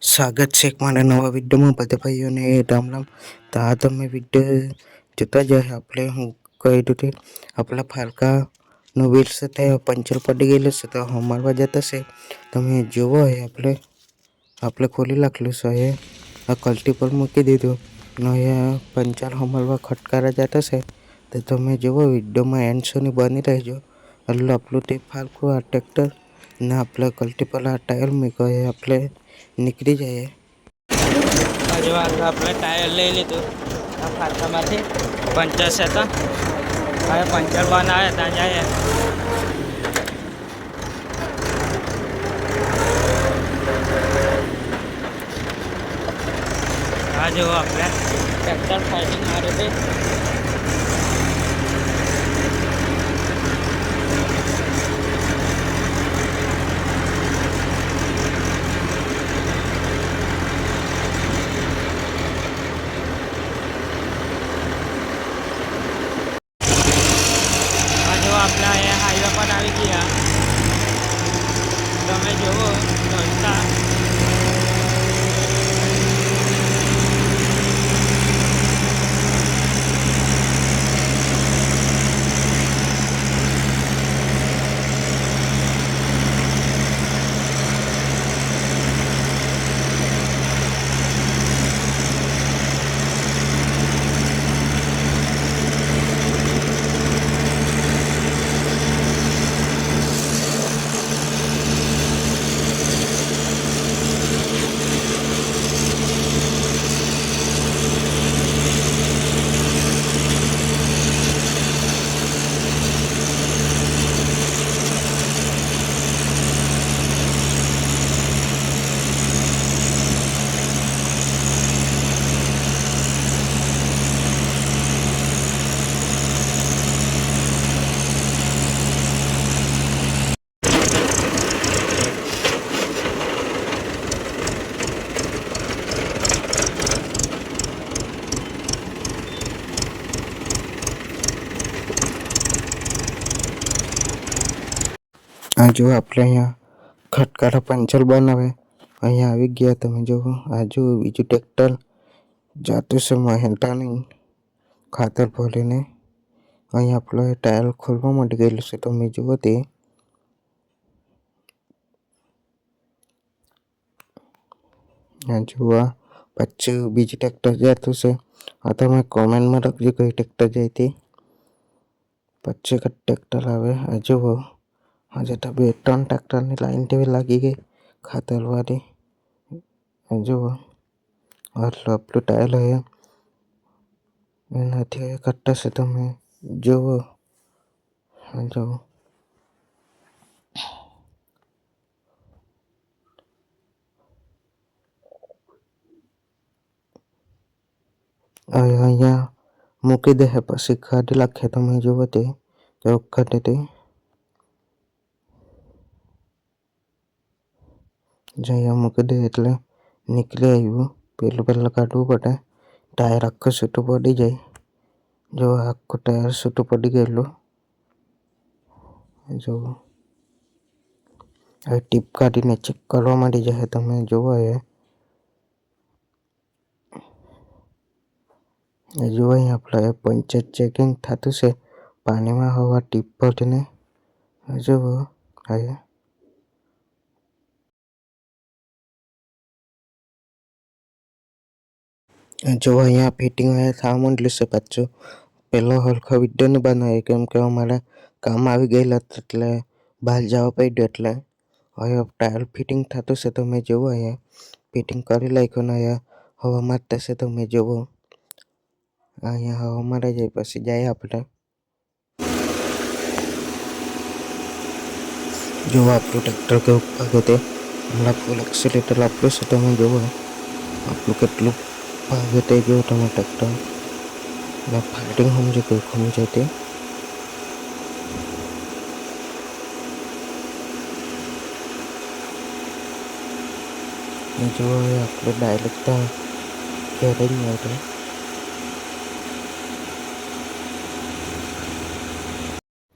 સ્વાગત છે એક મારા નવા વિડીયોમાં બધા ભાઈઓને રામ રામ. તો આ તમે વિડીયો જોતા જ આપણે હું કહી દઉં આપણા ફાલકાનું વ્હીલ સાથે પંચર પડી ગયેલું છે તો અમારવા જતા છે. તમે જોવો હોય આપણે ખોલી નાખેલું છે. આ કલ્ટી પર મૂકી દીધું ને અહીંયા પંચર હમારવા ખટકારા જતા છે. તો તમે જોવો વિડીયોમાં એન્ડ સુધી બની રહેજો. એટલે આપણું તે ફાલકું આ ટ્રેક્ટર ને આપણે કલ્ટી પર આ ટાયર મૂક્યો એ આપણે નીકળી જાય. હજુ આપણે ટાયર લઈ લીધું આ ફાલકામાંથી પંચર છે તો હવે પંચર બનાવે ત્યાં જાય. આ જુઓ આપણે ટ્રેક્ટર ફાઇટિંગ મારી હતી. આપણે અહીંયા હાઈવે પર આવી ગયા. તમે જુઓ રસ્તા આ જો આપણે અહીંયા ખટકારા પંચર બનાવે અહીંયા આવી ગયા. તમે જુઓ આ જો બીજું ટ્રેક્ટર જાતું છે મહેન્દ્રાની ખાતર ભરીને. અહીંયા આપણે ટાયર ખોલવા માટે ગયેલું છે. તમે જુઓ તે આ જોવા પછી બીજું ટ્રેક્ટર જતું છે. આ તમે કોમેન્ટમાં લખજો કઈ ટ્રેક્ટર જાય તે પછી ટ્રેક્ટર આવે. આ જુઓ આજે તો 2-3 ટ્રેક્ટરની લાઈન તેવી લાગી ગઈ ખાતરવાળી. જુઓ આટલું આપણું ટાયર હોય એનાથી કરતા છે. તમે જુઓ જુઓ અહીંયા મૂકી દે પછી કાઢી નાખે. તમે જુઓ તે વખતે તે અહીંયા મૂકી દે એટલે નીકળી આવ્યું. પહેલાં કાઢવું પડે. ટાયર આખું છૂટું પડી જાય. જો આખું ટાયર છૂટું પડી ગયેલું. જો હવે ટીપ કાઢીને ચેક કરવા માંડી જાય. તમે જુઓ જો અહીં આપણે પંચર ચેકિંગ થતું છે પાણીમાં હવા ટીપ ભરીને. જુઓ હવે જો અહીંયા ફિટિંગ થવા માંડેલું છે. પાછું પહેલો હરખો વિડીયો નહીં બનાવ્યો કેમ કે અમારે કામ આવી ગયેલા એટલે બહાર જવા પડ્યું. એટલે હવે ટાયર ફિટિંગ થતું છે. તમે જુઓ અહીંયા ફિટિંગ કરી નાખ્યું ને અહીંયા હવા મારતા છે. તમે જુઓ અહીંયા હવા મારા જાય પછી જાય આપણે. જો આપણું ટ્રેક્ટર કેવું ભાગે તે હમણાં ફૂલ એક્સિલેટર આપ્યું છે. તમે જુઓ આપણું કેટલું ભાગે તે જુઓ તમે ટ્રેક્ટર ને ફાઇટિંગ સમજો કોઈ સમજે તે. જો આપણે ડાયરેક્ટ ઘેરે જ મળે.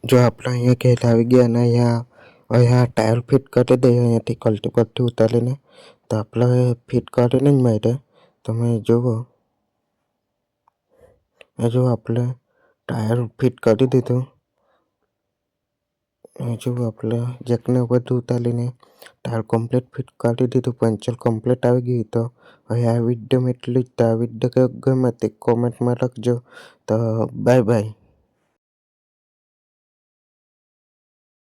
જો આપણે અહીંયા ઘેર આવી ગયા અને અહીંયા ટાયર ફિટ કરી દઈએ અહીંયાથી કલ્ટી પરથી ઉતારીને. તો આપણે ફિટ કરીને જ મળે. તમે જુઓ, હજુ આપણે ટાયર ફિટ કરી દીધું. હજુ આપણે જેકને બધું ઉતારીને ટાયર કમ્પ્લીટ ફિટ કરી દીધું. પંચર કમ્પ્લીટ આવી ગયું. તો હવે આ વિડીયોમાં એટલું જ. તો આ વિડીયો ગમે તે કોમેન્ટમાં લખજો. તો બાય બાય.